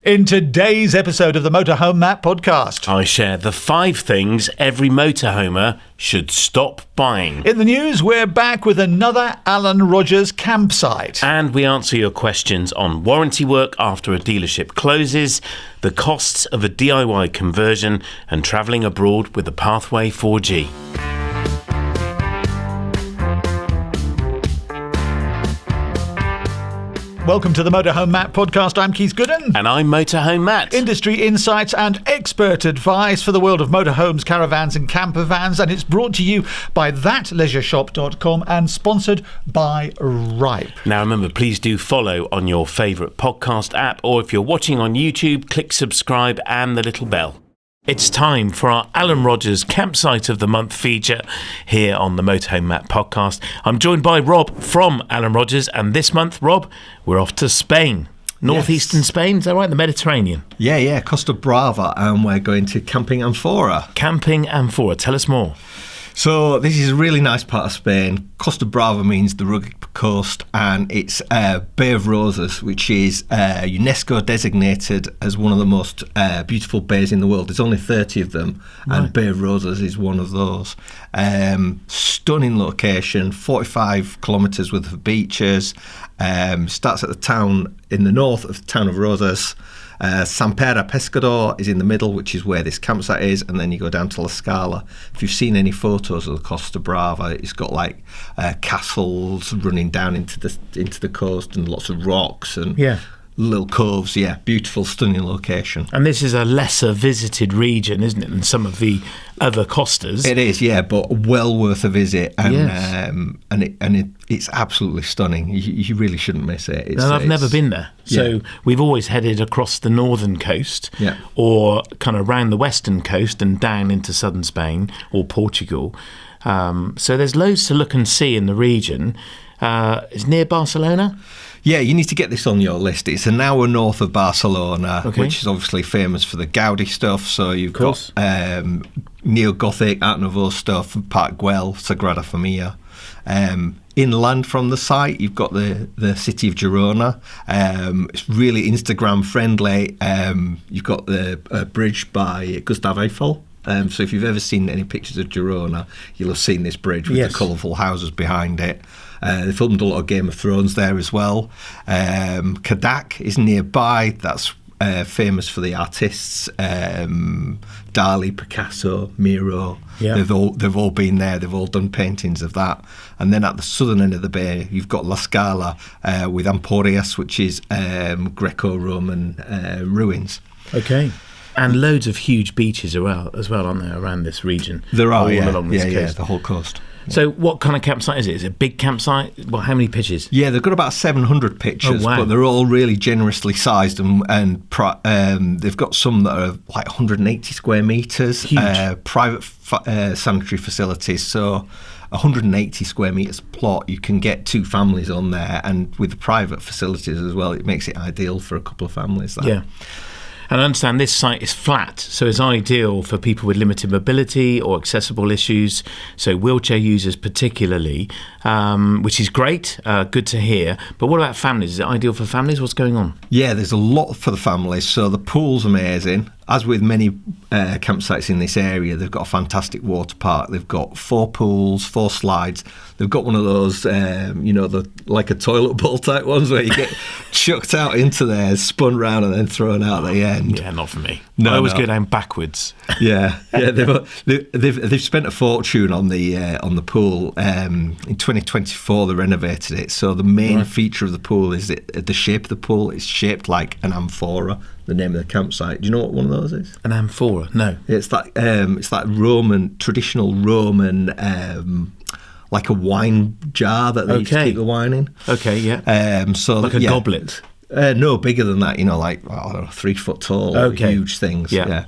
In today's episode of the Motorhome Matt Podcast, I share the 5 things every motorhomer should stop buying. In the news, we're back with another Alan Rogers campsite. And we answer your questions on warranty work after a dealership closes, the costs of a DIY conversion, and travelling abroad with the Pathway 4G. Welcome to the Motorhome Matt Podcast. I'm Keith Gooden. And I'm Motorhome Matt. Industry insights and expert advice for the world of motorhomes, caravans and camper vans. And it's brought to you by thatleisureshop.com and sponsored by Ripe. Now remember, please do follow on your favourite podcast app, or if you're watching on YouTube, click subscribe and the little bell. It's time for our Alan Rogers Campsite of the Month feature here on the Motorhome Matt Podcast. I'm joined by Rob from Alan Rogers, and this month, Rob, we're off to Spain. Northeastern Spain, is that right? The Mediterranean? Yeah, Costa Brava, and we're going to Camping Amfora. Camping Amfora, tell us more. So this is a really nice part of Spain. Costa Brava means the rugged coast, and it's Bay of Roses, which is UNESCO designated as one of the most beautiful bays in the world. There's only 30 of them, and Bay of Roses is one of those. Stunning location, 45 kilometres worth of beaches. Starts at the town in the north of the town of Roses. San Pedro Pescador is in the middle, which is where this campsite is, and then you go down to La Scala. If you've seen any photos of the Costa Brava, it's got like castles running down into the coast and lots of rocks and little coves. Yeah, beautiful, stunning location. And this is a lesser visited region, isn't it, than some of the other costas? It is, yeah, but well worth a visit, and it's absolutely stunning. You really shouldn't miss it. I've never been there, so we've always headed across the northern coast, or kind of around the western coast and down into southern Spain or Portugal. So there's loads to look and see in the region. It's near Barcelona. Yeah, you need to get this on your list. It's an hour north of Barcelona, which is obviously famous for the Gaudi stuff. So you've got neo-Gothic, Art Nouveau stuff, Park Güell, Sagrada Familia. Inland from the site, you've got the city of Girona. It's really Instagram friendly. You've got the bridge by Gustave Eiffel. So if you've ever seen any pictures of Girona, you'll have seen this bridge with the colourful houses behind it. They filmed a lot of Game of Thrones there as well. Cadac is nearby. That's famous for the artists. Dali, Picasso, Miro. Yeah. They've all been there. They've all done paintings of that. And then at the southern end of the bay, you've got La Scala with Emporias, which is Greco-Roman ruins. Okay. And loads of huge beaches as well, aren't there, around this region? There are, along this coast. The whole coast. So what kind of campsite is it? Is it a big campsite? Well, how many pitches? Yeah, they've got about 700 pitches, but they're all really generously sized, and they've got some that are like 180 square metres. Huge. Private sanitary facilities, so 180 square metres plot, you can get 2 families on there, and with the private facilities as well, it makes it ideal for a couple of families there. Yeah. And I understand this site is flat, so it's ideal for people with limited mobility or accessible issues, so wheelchair users particularly, which is great, good to hear. But what about families? Is it ideal for families? What's going on? Yeah, there's a lot for the families. So the pool's amazing. As with many campsites in this area, they've got a fantastic water park. They've got 4 pools, 4 slides. They've got one of those, like a toilet bowl type ones where you get chucked out into there, spun round and then thrown out at the end. Yeah, not for me. I always go down backwards. Yeah. They've spent a fortune on the pool. In 2024, they renovated it. So the main feature of the pool is the shape of the pool. It's shaped like an amphora, the name of the campsite. Do you know what one of those is? An amphora? No. It's like traditional Roman, like a wine jar that they used to keep the wine in. Okay, yeah. So like a goblet. No, bigger than that. 3 foot tall, huge things. Yeah.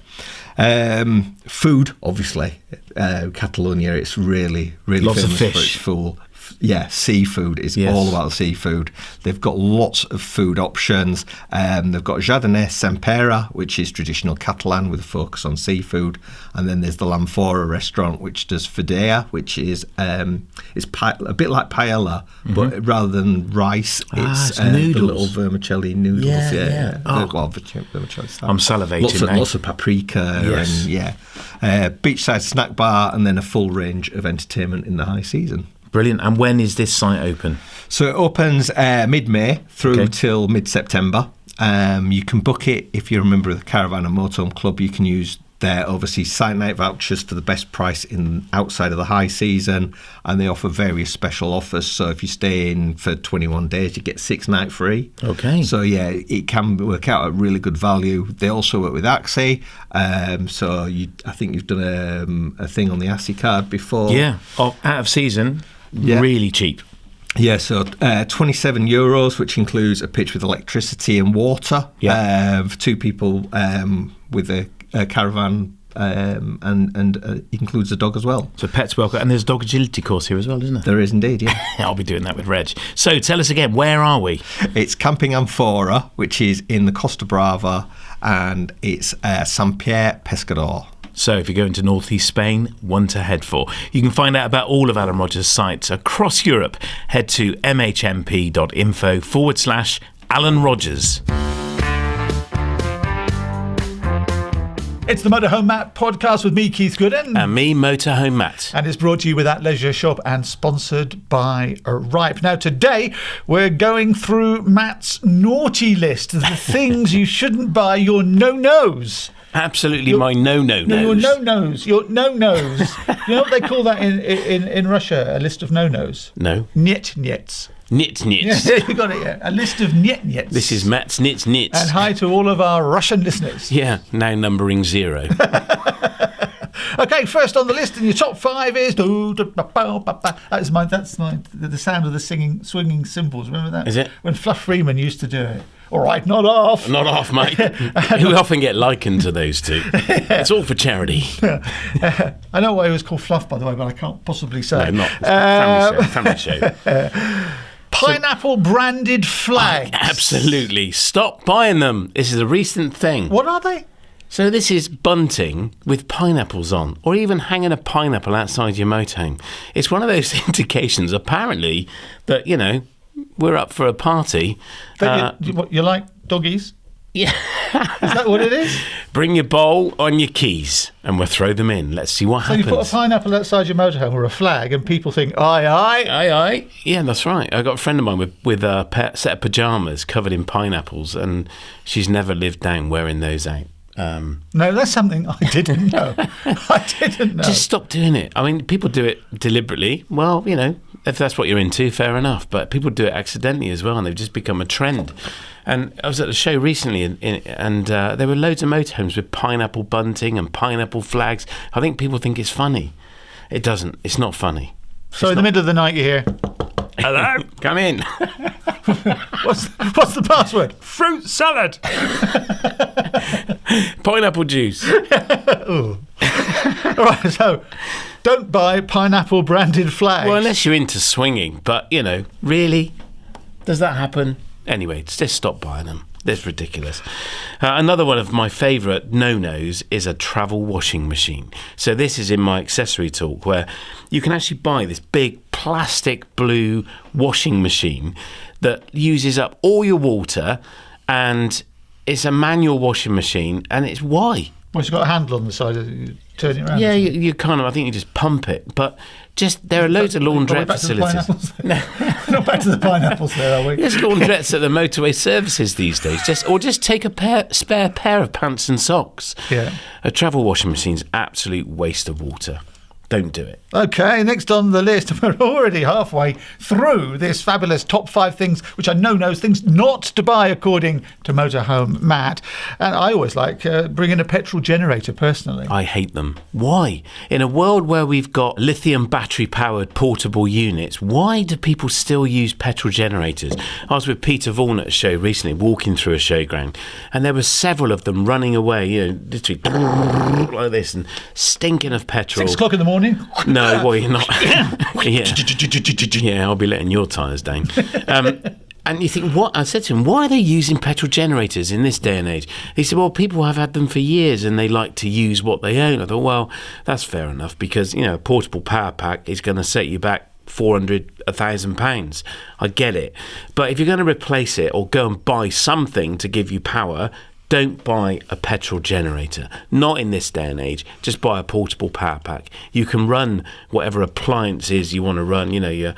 Food, obviously, Catalonia. It's really lots famous of fish. for its seafood. It's all about the seafood. They've got lots of food options. They've got Jardinès Sempera, which is traditional Catalan with a focus on seafood, and then there's the L'Amfora restaurant, which does fideuà, which is a bit like paella, but rather than rice, it's noodles. the little vermicelli noodles. Yeah. Vermicelli style. I'm salivating now. Lots of paprika and beachside snack bar, and then a full range of entertainment in the high season. Brilliant. And when is this site open? So it opens mid-May through till mid-September. You can book it if you're a member of the Caravan and Motorhome Club. You can use their overseas site night vouchers for the best price outside of the high season, and they offer various special offers. So if you stay in for 21 days, you get 6 nights free. Okay. So it can work out at really good value. They also work with Axie. So I think you've done a thing on the Axie card before. Yeah. Out of season, really cheap. Yeah, so €27, which includes a pitch with electricity and water for 2 people with a caravan, and it includes a dog as well. So pets welcome, and there's a dog agility course here as well, isn't there? There is indeed, yeah. I'll be doing that with Reg. So tell us again, where are we? It's Camping Amfora, which is in the Costa Brava, and it's Sant Pierre Pescador. So if you're going to northeast Spain, one to head for. You can find out about all of Alan Rogers' sites across Europe. Head to mhmp.info/Alan Rogers. It's the Motorhome Matt Podcast with me, Keith Gooden. And me, Motorhome Matt. And it's brought to you with That Leisure Shop and sponsored by Ripe. Now, today, we're going through Matt's naughty list. The things you shouldn't buy, your no-nos. Absolutely, my no-no-nos. No, your no-nos. Your no-nos. You know what they call that in Russia, a list of no-nos? No. Niet-niets. Nit-nits. Yeah, you got it, yeah. A list of niet-niets. This is Matt's nits-nits. And hi to all of our Russian listeners. Yeah, now numbering 0. Okay, first on the list in your top 5 is that's the sound of the swinging cymbals. Remember that? Is it? When Fluff Freeman used to do it. All right, not off. Not off, mate. We often get likened to those two. It's all for charity. I know why it was called Fluff, by the way, but I can't possibly say. No, not. Family show. Pineapple branded flags. Absolutely. Stop buying them. This is a recent thing. What are they? So this is bunting with pineapples on, or even hanging a pineapple outside your motorhome. It's one of those indications, apparently, that, we're up for a party. You like doggies? Yeah. Is that what it is? Bring your bowl on your keys and we'll throw them in. Let's see what happens. So you put a pineapple outside your motorhome or a flag and people think, aye, aye. Aye, aye. Yeah, that's right. I got a friend of mine with a set of pyjamas covered in pineapples, and she's never lived down wearing those out. No, that's something I didn't know. Just stop doing it. I mean, people do it deliberately. Well, if that's what you're into, fair enough. But people do it accidentally as well, and they've just become a trend. And I was at the show recently, and there were loads of motorhomes with pineapple bunting and pineapple flags. I think people think it's funny. It doesn't. It's not funny. So in the middle of the night, you hear, hello, come in. What's the password? Fruit salad. Pineapple juice. All right, so don't buy pineapple branded flags. Well, unless you're into swinging, but really, does that happen? Anyway, just stop buying them. That's ridiculous. Another one of my favourite no-nos is a travel washing machine. So this is in my accessory talk, where you can actually buy this big plastic blue washing machine that uses up all your water, and it's a manual washing machine, and it's why? Well, it's got a handle on the side, you turn it around. Yeah, you kind of, I think you just pump it, but there are loads of laundrette facilities. No, not back to the pineapples there, are we? There's laundrettes at the motorway services these days. Just take a spare pair of pants and socks. Yeah. A travel washing machine's absolute waste of water. Don't do it. Okay, next on the list, we're already halfway through this fabulous top 5 things, which are no-nos, things not to buy according to Motorhome Matt. And I always like bringing a petrol generator, personally. I hate them. Why? In a world where we've got lithium battery-powered portable units, why do people still use petrol generators? I was with Peter Vaughan at a show recently, walking through a showground, and there were several of them running away, literally like this, and stinking of petrol. 6 o'clock in the morning. morning. No, well, you're not. Yeah, I'll be letting your tyres down. And you think, what? I said to him, why are they using petrol generators in this day and age? He said, well, people have had them for years and they like to use what they own. I thought, well, that's fair enough, because, a portable power pack is going to set you back £1,000. I get it. But if you're going to replace it or go and buy something to give you power, don't buy a petrol generator. Not in this day and age. Just buy a portable power pack. You can run whatever appliances you want to run, your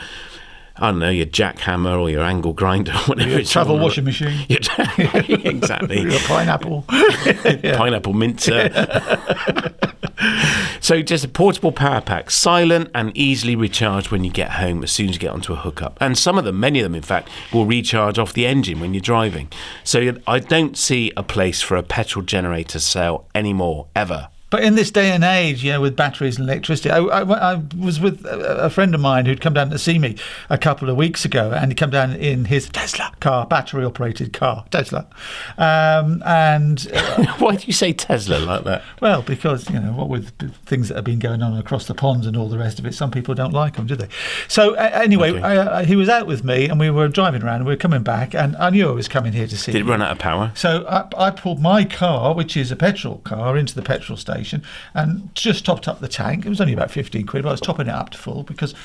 jackhammer or your angle grinder or whatever. Your travel washing machine. Exactly. Your pineapple. Pineapple mincer. So just a portable power pack, silent and easily recharged when you get home as soon as you get onto a hookup. And many of them, in fact, will recharge off the engine when you're driving. So I don't see a place for a petrol generator sale anymore, ever. But in this day and age, with batteries and electricity, I was with a friend of mine who'd come down to see me a couple of weeks ago, and he'd come down in his Tesla car, battery-operated car, Tesla. Why do you say Tesla like that? Well, because, what with things that have been going on across the ponds and all the rest of it, some people don't like them, do they? So anyway, okay. He was out with me, and we were driving around, and we were coming back, and I knew I was coming here to see him. Did it run out of power? So I pulled my car, which is a petrol car, into the petrol station and just topped up the tank. It was only about 15 quid, but I was topping it up to full because,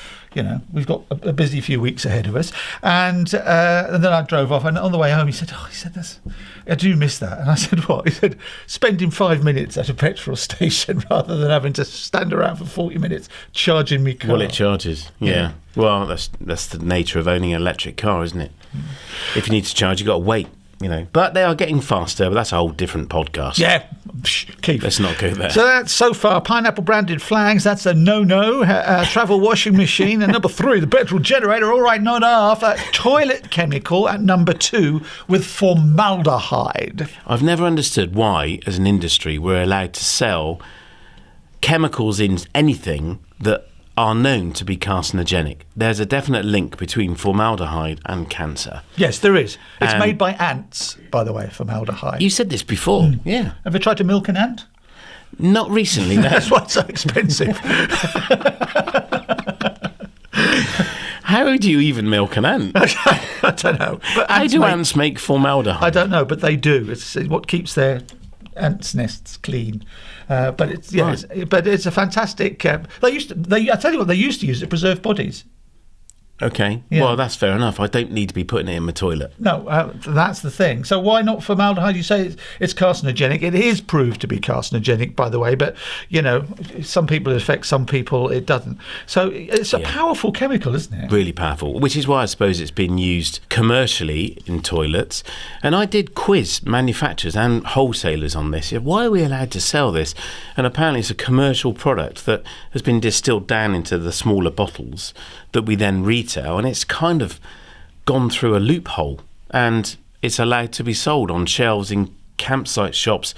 we've got a busy few weeks ahead of us. And then I drove off, and on the way home he said, I do miss that. And I said, what? He said, spending 5 minutes at a petrol station rather than having to stand around for 40 minutes charging me car. Well, it charges, yeah. Well, that's the nature of owning an electric car, isn't it? If you need to charge, you've got to wait. But they are getting faster, but that's a whole different podcast. Yeah, Keith. Let's not go there. So that's so far pineapple branded flags. That's a no. Travel washing machine. And number 3, the petrol generator. All right, not half. Toilet chemical at number 2 with formaldehyde. I've never understood why, as an industry, we're allowed to sell chemicals in anything that are known to be carcinogenic. There's a definite link between formaldehyde and cancer. Yes, there is. It's made by ants, by the way, formaldehyde. You said this before. Yeah. Have you tried to milk an ant? Not recently, no. That's why it's so expensive. How do you even milk an ant? I don't know. But how do ants make formaldehyde? I don't know, but they do. It's what keeps their ants' nests clean. But it's it's a fantastic. I tell you what, they used to use it to preserve bodies. Okay, yeah. Well, that's fair enough. I don't need to be putting it in my toilet. No, that's the thing. So why not formaldehyde? You say it's carcinogenic. It is proved to be carcinogenic, by the way, but, some people it affects, some people it doesn't. So it's a powerful chemical, isn't it? Really powerful, which is why I suppose it's been used commercially in toilets. And I did quiz manufacturers and wholesalers on this. Why are we allowed to sell this? And apparently it's a commercial product that has been distilled down into the smaller bottles that we then retail, and it's kind of gone through a loophole, and it's allowed to be sold on shelves in campsite shops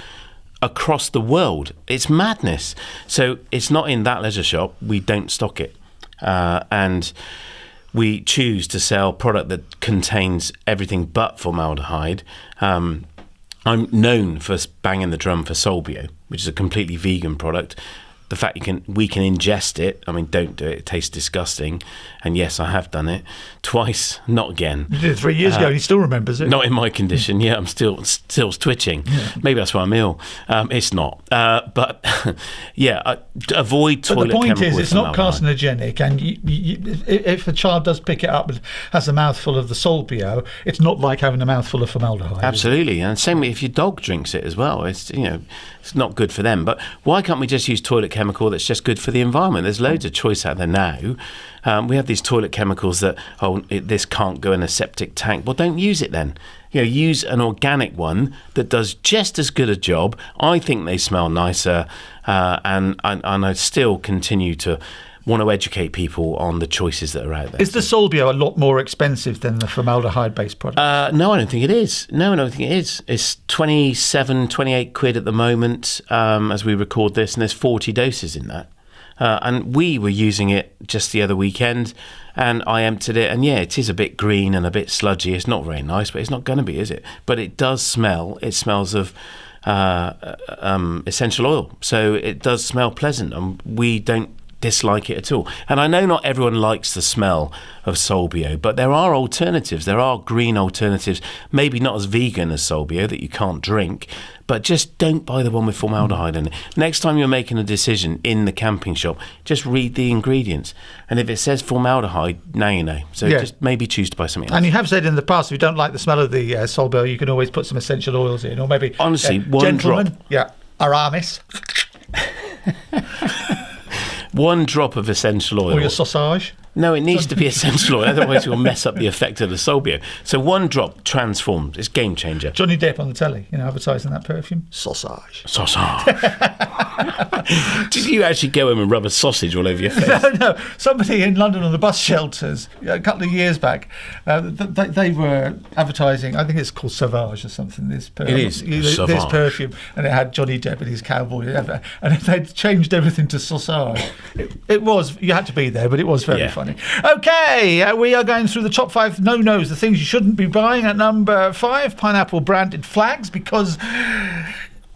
across the world. It's madness. So it's not in that leisure shop. We don't stock it, and we choose to sell product that contains everything but formaldehyde. I'm known for banging the drum for Solbio, which is a completely vegan product. The fact we can ingest it, don't do it. It tastes disgusting. And yes, I have done it twice, not again. You did it 3 years ago and he still remembers it. Not in my condition. Yeah, I'm still twitching. Yeah. Maybe that's why I'm ill. It's not. But avoid toilet chemical. But the point is, it's not carcinogenic. And if a child does pick it up and has a mouthful of the Solbio, it's not like having a mouthful of formaldehyde. Absolutely. And same if your dog drinks it as well. It's it's not good for them. But why can't we just use toilet chemical that's just good for the environment? There's loads of choice out there now. We have these toilet chemicals that, this can't go in a septic tank. Well, don't use it then. Use an organic one that does just as good a job. I think they smell nicer, and I still continue to want to educate people on the choices that are out there. Is the Solbio a lot more expensive than the formaldehyde-based product? No, I don't think it is. No, I don't think it is. It's 27, 28 quid at the moment as we record this, and there's 40 doses in that. And we were using it just the other weekend, and I emptied it, and it is a bit green and a bit sludgy. It's not very nice, but it's not going to be, is it? But it does smell. It smells of essential oil, so it does smell pleasant, and we don't dislike it at all. And I know not everyone likes the smell of Solbio, but there are alternatives. There are green alternatives, maybe not as vegan as Solbio that you can't drink, but just don't buy the one with formaldehyde in it. Next time you're making a decision in the camping shop, just read the ingredients. And if it says formaldehyde, now you know. So just maybe choose to buy something else. And you have said in the past, if you don't like the smell of the Solbio, you can always put some essential oils in, or maybe... Honestly, one drop. Yeah, Aramis. One drop of essential oil. Or your sausage. No, it needs to be essential oil, otherwise you'll mess up the effect of the Solbio. So one drop transforms. It's game changer. Johnny Depp on the telly, advertising that perfume. Sausage. Did you actually go home and rub a sausage all over your face? No. Somebody in London on the bus shelters a couple of years back, they were advertising, I think it's called Sauvage or something. This perfume, and it had Johnny Depp and his cowboy, and they'd changed everything to sausage. It was, you had to be there, but it was very funny. Okay, we are going through the top 5 no-nos, the things you shouldn't be buying. At number 5, pineapple branded flags, because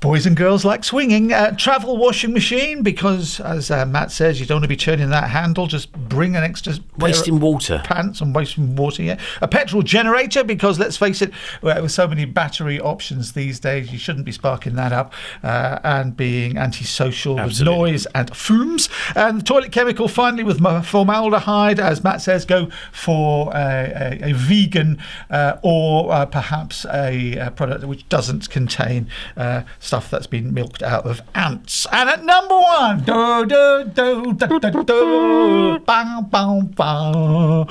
boys and girls like swinging. Travel washing machine, because, as Matt says, you don't want to be turning that handle. Just bring an extra... Wasting water. Pants and wasting water, yeah. A petrol generator, because, let's face it, with so many battery options these days, you shouldn't be sparking that up and being antisocial with noise and fumes. And the toilet chemical, finally, with formaldehyde. As Matt says, go for a vegan or perhaps a product which doesn't contain stuff that's been milked out of ants. And at number 1, bang, bang, bang,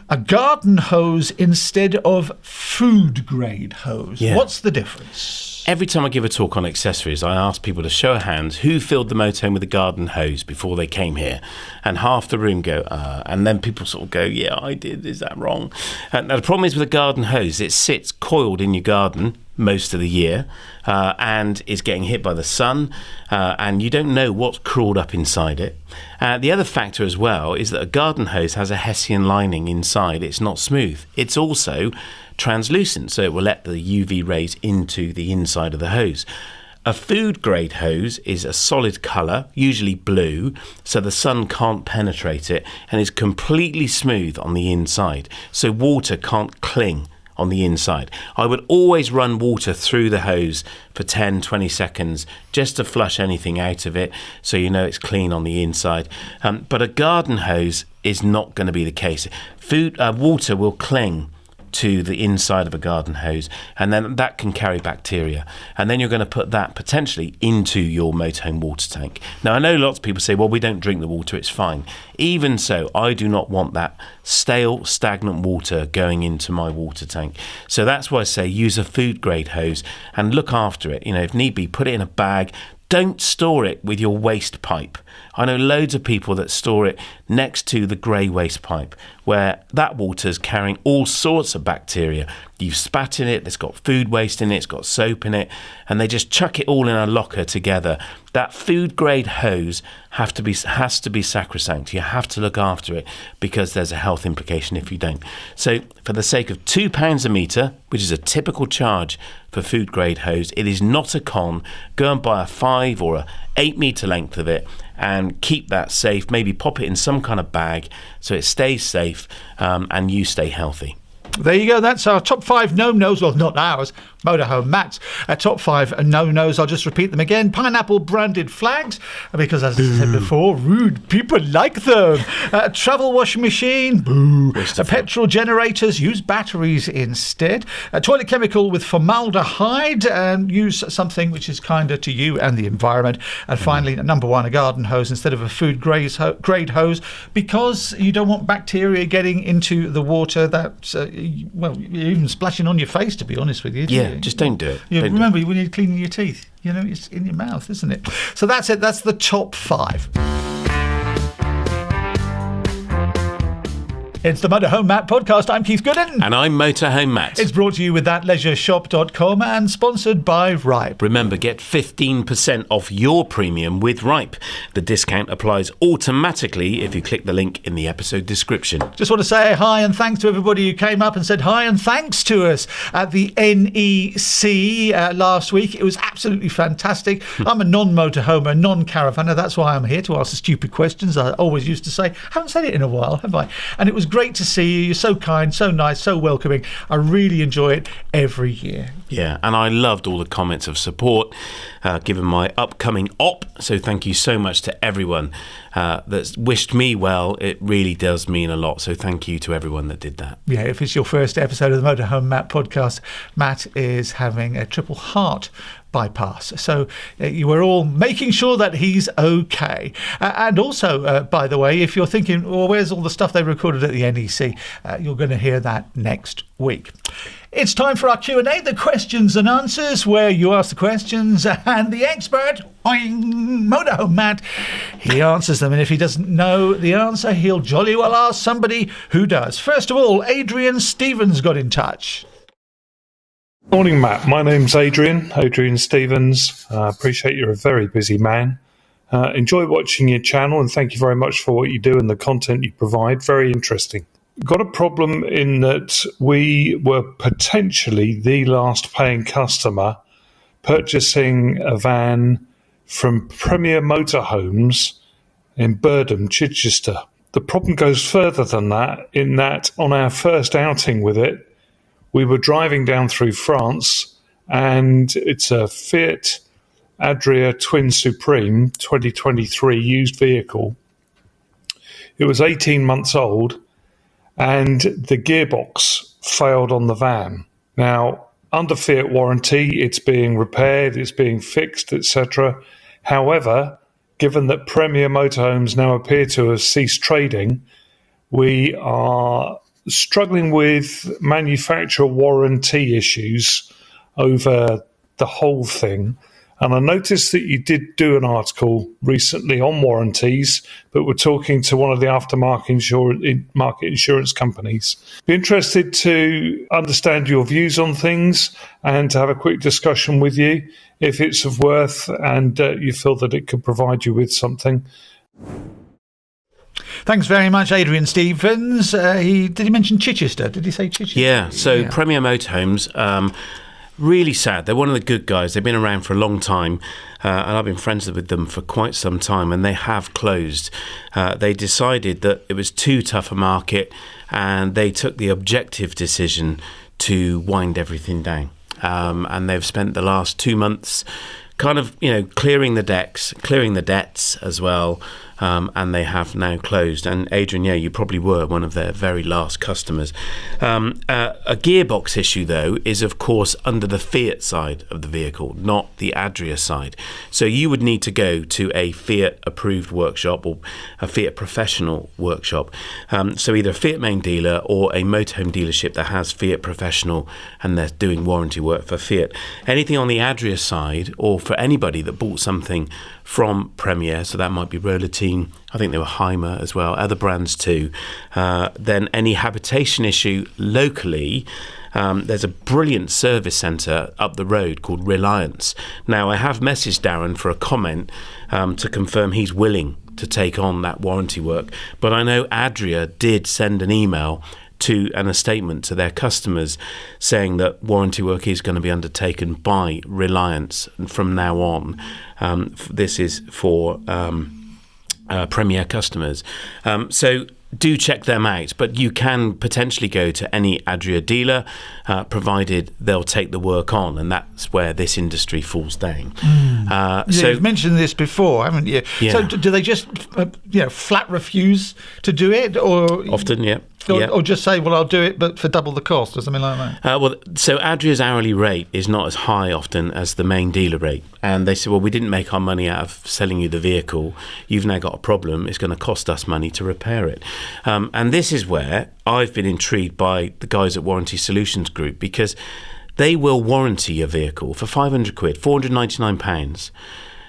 a garden hose instead of food grade hose. Yeah. What's the difference? Every time I give a talk on accessories, I ask people to show of hands who filled the motorhome with a garden hose before they came here. And half the room go, and then people sort of go, yeah, I did. Is that wrong? Now, the problem is with a garden hose, it sits coiled in your garden most of the year and is getting hit by the sun, and you don't know what's crawled up inside it. The other factor as well is that a garden hose has a Hessian lining inside. It's not smooth. It's also translucent, so it will let the UV rays into the inside of the hose. A food grade hose is a solid colour, usually blue, so the sun can't penetrate it, and is completely smooth on the inside, so water can't cling on the inside. I would always run water through the hose for 10-20 seconds just to flush anything out of it, so you know it's clean on the inside. But a garden hose is not going to be the case. Water will cling to the inside of a garden hose, and then that can carry bacteria, and then you're going to put that potentially into your motorhome water tank. Now, I know lots of people say, well, we don't drink the water, it's fine. Even so, I do not want that stale, stagnant water going into my water tank. So that's why I say use a food grade hose and look after it. If need be, put it in a bag. Don't store it with your waste pipe. I know loads of people that store it next to the grey waste pipe, where that water's carrying all sorts of bacteria. You've spat in it, it's got food waste in it, it's got soap in it, and they just chuck it all in a locker together. That food grade hose has to be sacrosanct. You have to look after it, because there's a health implication if you don't. So for the sake of £2 a metre, which is a typical charge for food grade hose, it is not a con. Go and buy a 5 or a 8 metre length of it and keep that safe. Maybe pop it in some kind of bag so it stays safe and you stay healthy. There you go. That's our top 5 no-nos. Well, not ours. Motorhome Matt's top 5 no-nos. I'll just repeat them again. Pineapple branded flags, because as I said before, rude people like them. Travel washing machine. Boo. Petrol generators. Use batteries instead. Toilet chemical with formaldehyde. Use something which is kinder to you and the environment. And finally, number 1, a garden hose instead of a food grade hose, because you don't want bacteria getting into the water that... you're even splashing on your face, to be honest with you. Yeah, just don't do it. Remember, when you're cleaning your teeth, it's in your mouth, isn't it? So that's it. That's the top 5. It's the Motorhome Matt Podcast. I'm Keith Gooden. And I'm Motorhome Matt. It's brought to you with thatleisureshop.com and sponsored by Ripe. Remember, get 15% off your premium with Ripe. The discount applies automatically if you click the link in the episode description. Just want to say hi and thanks to everybody who came up and said hi and thanks to us at the NEC last week. It was absolutely fantastic. I'm a non-motorhomer, non-caravaner. That's why I'm here, to ask the stupid questions I always used to say. I haven't said it in a while, have I? And it was great to see you. You're so kind, so nice, so welcoming. I really enjoy it every year. Yeah, and I loved all the comments of support given my upcoming op. So thank you so much to everyone that's wished me well. It really does mean a lot. So thank you to everyone that did that. Yeah, if it's your first episode of the Motorhome Matt Podcast, Matt is having a triple heart bypass. So you were all making sure that he's okay. And also, by the way, if you're thinking, well, where's all the stuff they recorded at the NEC? You're going to hear that next week. It's time for our Q&A, the questions and answers, where you ask the questions and the expert, Motorhome Matt, he answers them. And if he doesn't know the answer, he'll jolly well ask somebody who does. First of all, Adrian Stevens got in touch. Morning, Matt. My name's Adrian Stevens. Appreciate you're a very busy man. Enjoy watching your channel and thank you very much for what you do and the content you provide. Very interesting. Got a problem in that we were potentially the last paying customer purchasing a van from Premier Motorhomes in Birdham, Chichester. The problem goes further than that, in that on our first outing with it, we were driving down through France, and it's a Fiat Adria Twin Supreme 2023 used vehicle. It was 18 months old, and the gearbox failed on the van. Now, under Fiat warranty, it's being repaired, it's being fixed, etc. However, given that Premier Motorhomes now appear to have ceased trading, we are struggling with manufacturer warranty issues over the whole thing. And I noticed that you did do an article recently on warranties, but we're talking to one of the aftermarket market insurance companies. Be interested to understand your views on things and to have a quick discussion with you if it's of worth and you feel that it could provide you with something. Thanks very much, Adrian Stevens. Did he mention Chichester? Did he say Chichester? Yeah, so Premier Motorhomes, really sad. They're one of the good guys. They've been around for a long time, and I've been friends with them for quite some time, and they have closed. They decided that it was too tough a market, and they took the objective decision to wind everything down. And they've spent the last 2 months kind of, clearing the decks, clearing the debts as well, and they have now closed. And Adrian, you probably were one of their very last customers. A gearbox issue, though, is of course under the Fiat side of the vehicle, not the Adria side. So you would need to go to a Fiat approved workshop or a Fiat professional workshop. So either a Fiat main dealer or a motorhome dealership that has Fiat professional and they're doing warranty work for Fiat. Anything on the Adria side, or for anybody that bought something from Premier, so that might be Rolatine, I think they were Heimer as well, other brands too, then any habitation issue locally, there's a brilliant service centre up the road called Reliance. Now, I have messaged Darren for a comment to confirm he's willing to take on that warranty work, but I know Adria did send an email and a statement to their customers saying that warranty work is going to be undertaken by Reliance from now on. This is for Premier customers. So do check them out, but you can potentially go to any Adria dealer, provided they'll take the work on, and that's where this industry falls down. So you've mentioned this before, haven't you? Yeah. So do they just flat refuse to do it, or often, yeah. Or just say, well, I'll do it, but for double the cost, or something like that? So Adria's hourly rate is not as high often as the main dealer rate. And they said, well, we didn't make our money out of selling you the vehicle. You've now got a problem. It's going to cost us money to repair it. And this is where I've been intrigued by the guys at Warranty Solutions Group, because they will warranty your vehicle for £500, £499.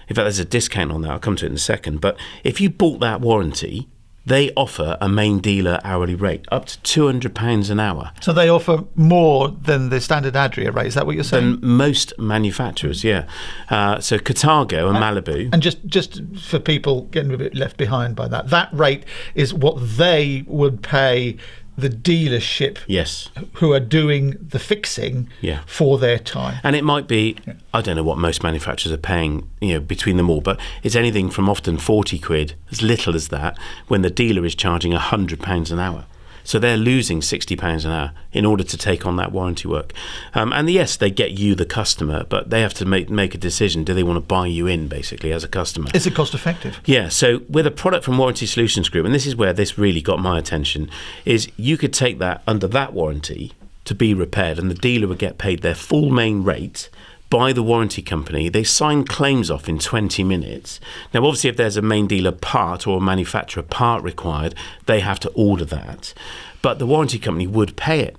In fact, there's a discount on that. I'll come to it in a second. But if you bought that warranty, they offer a main dealer hourly rate up to £200 an hour. So they offer more than the standard Adria rate. Is that what you're saying? Than most manufacturers, yeah. So Carthago and Malibu. And just for people getting a bit left behind by that rate is what they would pay the dealership, yes, who are doing the fixing, for their time. And it might be, I don't know what most manufacturers are paying, between them all, but it's anything from often 40 quid, as little as that, when the dealer is charging £100 an hour. So they're losing £60 an hour in order to take on that warranty work. And yes, they get you, the customer, but they have to make a decision. Do they want to buy you in, basically, as a customer? Is it cost effective? Yeah. So with a product from Warranty Solutions Group, and this is where this really got my attention, is you could take that under that warranty to be repaired, and the dealer would get paid their full main rate by the warranty company. They sign claims off in 20 minutes. Now, obviously, if there's a main dealer part or a manufacturer part required, they have to order that. But the warranty company would pay it,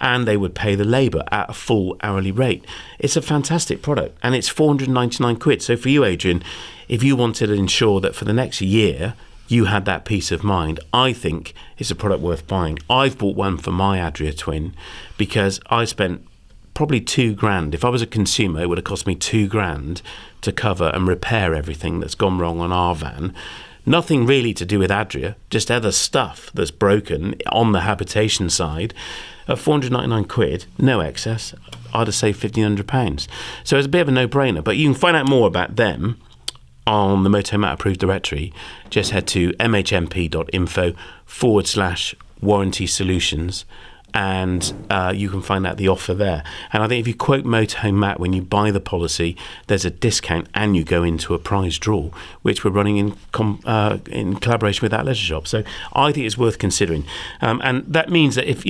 and they would pay the labour at a full hourly rate. It's a fantastic product, and it's 499 quid. So for you, Adrian, if you wanted to ensure that for the next year you had that peace of mind, I think it's a product worth buying. I've bought one for my Adria Twin because I spent probably £2,000. If I was a consumer, it would have cost me £2,000 to cover and repair everything that's gone wrong on our van. Nothing really to do with Adria, just other stuff that's broken on the habitation side. At 499 quid, no excess, I'd have saved £1,500. So it's a bit of a no-brainer. But you can find out more about them on the Motorhome Matt approved directory. Just head to mhmp.info/warranty solutions. And you can find out the offer there. And I think if you quote Motorhome Matt when you buy the policy, there's a discount and you go into a prize draw, which we're running in collaboration with that leisure shop. So I think it's worth considering. And that means that if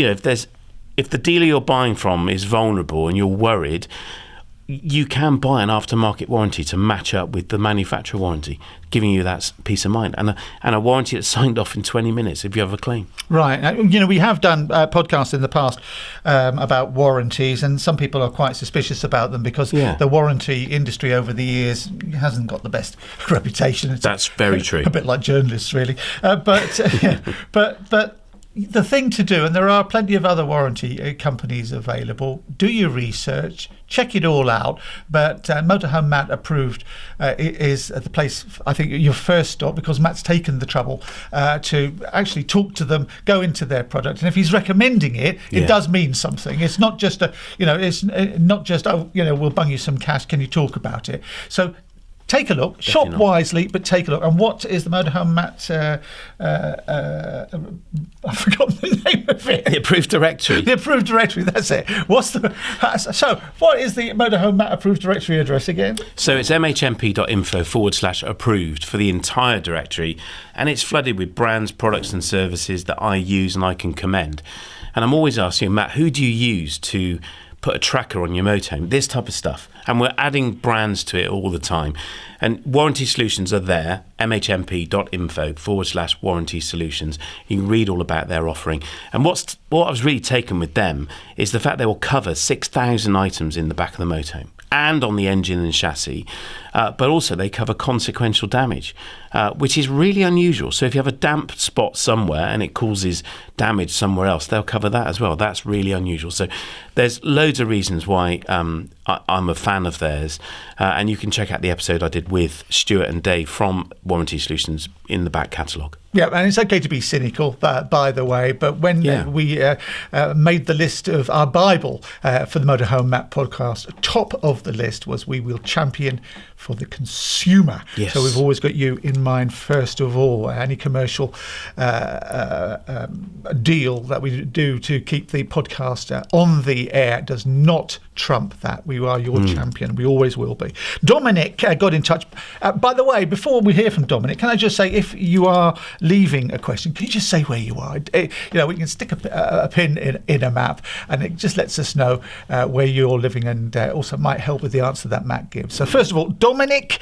the dealer you're buying from is vulnerable and you're worried, you can buy an aftermarket warranty to match up with the manufacturer warranty, giving you that peace of mind, and a warranty that's signed off in 20 minutes if you have a claim. Right. We have done podcasts in the past about warranties, and some people are quite suspicious about them because the warranty industry over the years hasn't got the best reputation. That's very true. A bit like journalists, really. But the thing to do, and there are plenty of other warranty companies available, do your research, check it all out. But Motorhome Matt approved is the place, I think, your first stop, because Matt's taken the trouble to actually talk to them, go into their product, and if he's recommending it, it does mean something. It's not just we'll bung you some cash, can you talk about it? So take a look, shop wisely, but take a look. And what is the Motorhome Matt? I've forgotten the name of it. The approved directory. The approved directory. That's it. What is the Motorhome Matt approved directory address again? So it's mhmp.info/approved for the entire directory, and it's flooded with brands, products, and services that I use and I can commend. And I'm always asking, Matt, who do you use to put a tracker on your motorhome? This type of stuff. And we're adding brands to it all the time. And warranty solutions are there, mhmp.info/warranty solutions. You can read all about their offering. And what I was really taken with them is the fact they will cover 6,000 items in the back of the motorhome and on the engine and chassis, but also they cover consequential damage, which is really unusual. So if you have a damp spot somewhere and it causes damage somewhere else, they'll cover that as well. That's really unusual. So there's loads of reasons why I'm a fan of theirs, and you can check out the episode I did with Stuart and Dave from Warranty Solutions in the back catalogue. Yeah, and it's okay to be cynical, by the way, but when we made the list of our Bible for the Motorhome Matt podcast, top of the list was we will champion for the consumer. Yes. So we've always got you in mind first of all. Any commercial deal that we do to keep the podcast on the air does not trump that. We are your champion. We always will be. Dominic got in touch. By the way, before we hear from Dominic, can I just say, if you are leaving a question, can you just say where you are? We can stick a pin in a map, and it just lets us know where you're living, and also might help with the answer that Matt gives. So first of all, Dominic,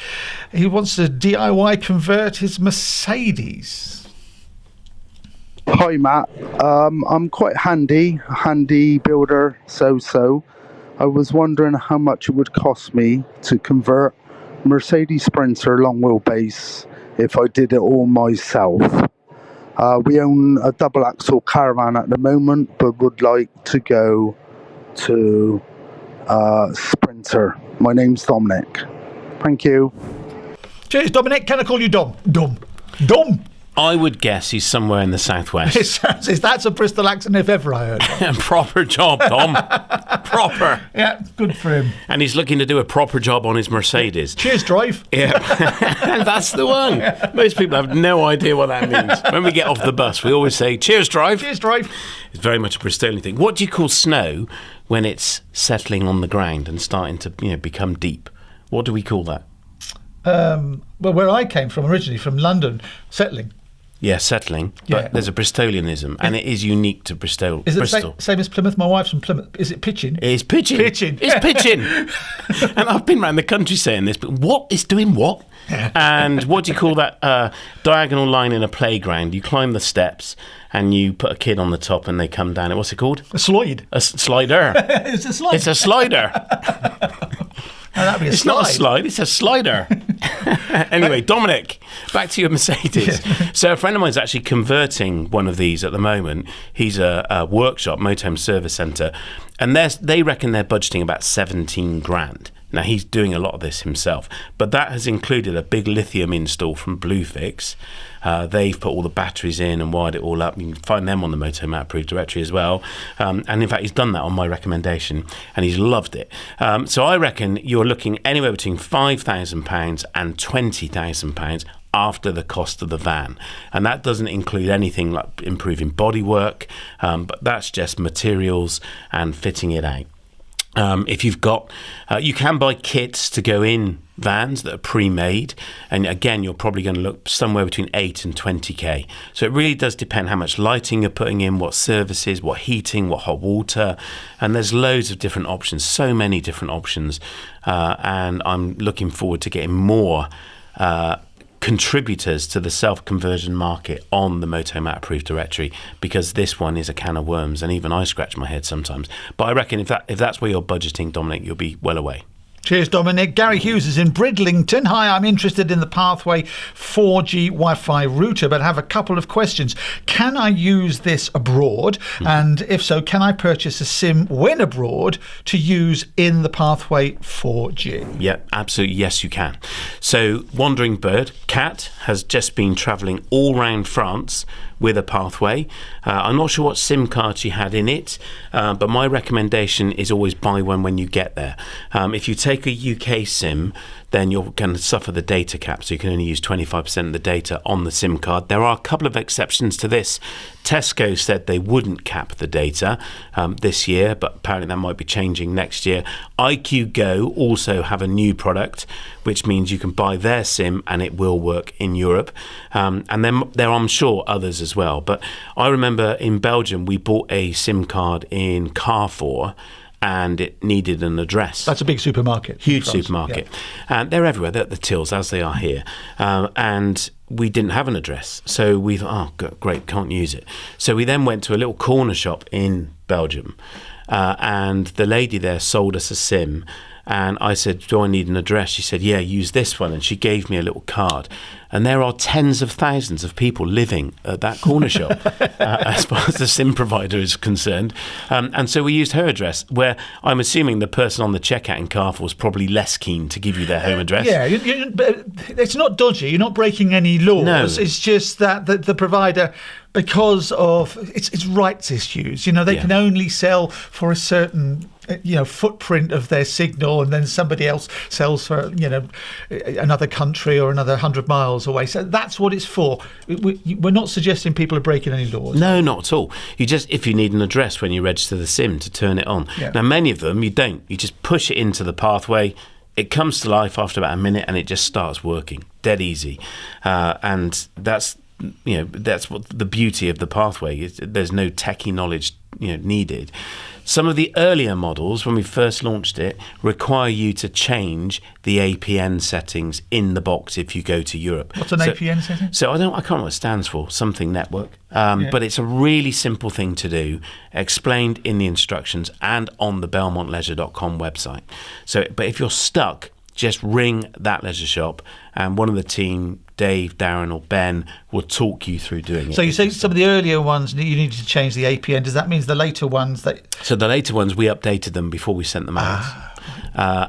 he wants to DIY convert his Mercedes. Hi Matt, I'm quite handy builder, so I was wondering how much it would cost me to convert Mercedes Sprinter long wheelbase if I did it all myself. We own a double axle caravan at the moment, but would like to go to Sprinter. My name's Dominic. Thank you. Cheers, Dominic. Can I call you Dom? Dom. I would guess he's somewhere in the southwest. That's a Bristol accent if ever I heard one. Proper job, Dom. Proper. Yeah, good for him. And he's looking to do a proper job on his Mercedes. Cheers, drive. Yeah, that's the one. Most people have no idea what that means. When we get off the bus, we always say, cheers, drive. Cheers, drive. It's very much a Bristolian thing. What do you call snow when it's settling on the ground and starting to become deep? What do we call that? Well, where I came from originally, from London, settling. Yeah, settling. But there's a Bristolianism, and it is unique to Bristol. Is it the same as Plymouth? My wife's from Plymouth. Is it pitching? It is pitching. Pitching. It's pitching. And I've been around the country saying this, but what is doing what? And what do you call that diagonal line in a playground? You climb the steps and you put a kid on the top and they come down. What's it called? A slide. A slider. It's a slide. It's a slider. That'd be a it's slide. Not a slide, it's a slider. Anyway, Dominic, back to your Mercedes. Yeah. So a friend of mine is actually converting one of these at the moment. He's a workshop, Motorhome Service Centre, and they reckon they're budgeting about 17 grand. Now, he's doing a lot of this himself, but that has included a big lithium install from Bluefix. They've put all the batteries in and wired it all up. You can find them on the Motorhome Matt approved directory as well. And in fact, he's done that on my recommendation, and he's loved it. So I reckon you're looking anywhere between £5,000 and £20,000 after the cost of the van, and that doesn't include anything like improving bodywork, but that's just materials and fitting it out. If you've got, you can buy kits to go in vans that are pre-made, and again, you're probably going to look somewhere between 8 and 20k. So it really does depend how much lighting you're putting in, what services, what heating, what hot water, and there's loads of different options, so many different options, and I'm looking forward to getting more contributors to the self-conversion market on the Motorhome Matt approved directory, because this one is a can of worms, and even I scratch my head sometimes. But I reckon if that's where you're budgeting, Dominic, you'll be well away. Cheers, Dominic. Gary Hughes is in Bridlington. Hi, I'm interested in the Pathway 4G Wi-Fi router, but have a couple of questions. Can I use this abroad? And if so, can I purchase a SIM when abroad to use in the Pathway 4G? Yeah, absolutely. Yes, you can. So Wandering Bird, Kat, has just been travelling all around France with a Pathway. I'm not sure what SIM card she had in it, but my recommendation is always buy one when you get there. If you take a UK SIM, then you're going to suffer the data cap, so you can only use 25% of the data on the SIM card. There are a couple of exceptions to this. Tesco said they wouldn't cap the data this year, but apparently that might be changing next year. IQ Go also have a new product, which means you can buy their SIM and it will work in Europe. And then there are, I'm sure, others as well. But I remember in Belgium, we bought a SIM card in Carrefour, and it needed an address. That's a big supermarket. Huge supermarket. Yeah. And they're everywhere. They're at the tills, as they are here. And we didn't have an address. So we thought, oh, great, can't use it. So we then went to a little corner shop in Belgium. And the lady there sold us a SIM. And I said, do I need an address? She said, yeah, use this one. And she gave me a little card. And there are tens of thousands of people living at that corner shop, as far as the SIM provider is concerned. And so we used her address, where I'm assuming the person on the checkout in Carrefour was probably less keen to give you their home address. Yeah, it's not dodgy. You're not breaking any laws. No. It's just that the provider, because of its rights issues, they can only sell for a certain footprint of their signal, and then somebody else sells for another country or another 100 miles away. So that's what it's for. We're not suggesting people are breaking any laws. No, not at all. You just, if you need an address when you register the SIM to turn it on. Yeah. Now, many of them you don't. You just push it into the Pathway. It comes to life after about a minute, and it just starts working. Dead easy, and that's what the beauty of the Pathway is. There's no techie knowledge needed. Some of the earlier models, when we first launched it, require you to change the APN settings in the box if you go to Europe. What's an APN setting? So I can't remember what it stands for, something network. But it's a really simple thing to do, explained in the instructions and on the BelmontLeisure.com website. So, but if you're stuck, just ring that leisure shop, and one of the team, Dave, Darren or Ben, will talk you through doing it. So you say some of the earlier ones you needed to change the APN. Does that mean the later ones that... So the later ones, we updated them before we sent them out.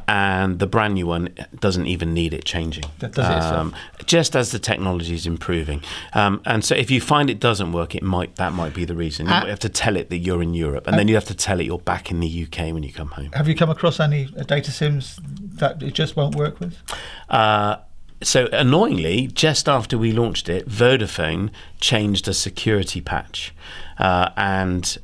And the brand new one doesn't even need it changing. That does it itself. Just as the technology is improving. And so if you find it doesn't work, that might be the reason. You have to tell it that you're in Europe, and then you have to tell it you're back in the UK when you come home. Have you come across any data SIMs that it just won't work with? So annoyingly, just after we launched it, Vodafone changed a security patch, and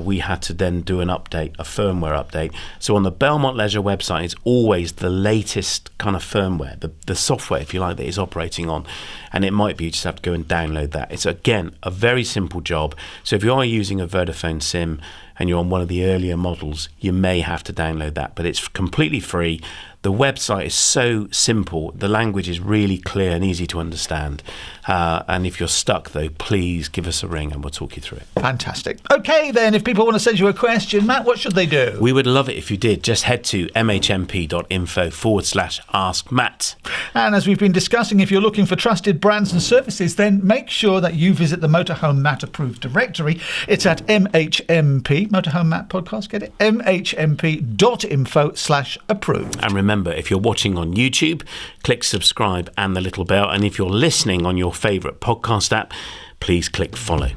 we had to then do an update, a firmware update. So on the Belmont Leisure website, it's always the latest kind of firmware, the software, if you like, that it's operating on. And it might be you just have to go and download that. It's, again, a very simple job. So if you are using a Vodafone SIM and you're on one of the earlier models, you may have to download that, but it's completely free. The website is so simple. The language is really clear and easy to understand. And if you're stuck, though, please give us a ring and we'll talk you through it. Fantastic. Okay, then, if people want to send you a question, Matt, what should they do? We would love it if you did. Just head to mhmp.info/ask Matt. And as we've been discussing, if you're looking for trusted brands and services, then make sure that you visit the Motorhome Matt approved directory. It's at MHMP, Motorhome Matt Podcast, get it? mhmp.info/approved. And remember, if you're watching on YouTube, click subscribe and the little bell. And if you're listening on your favourite podcast app, please click follow.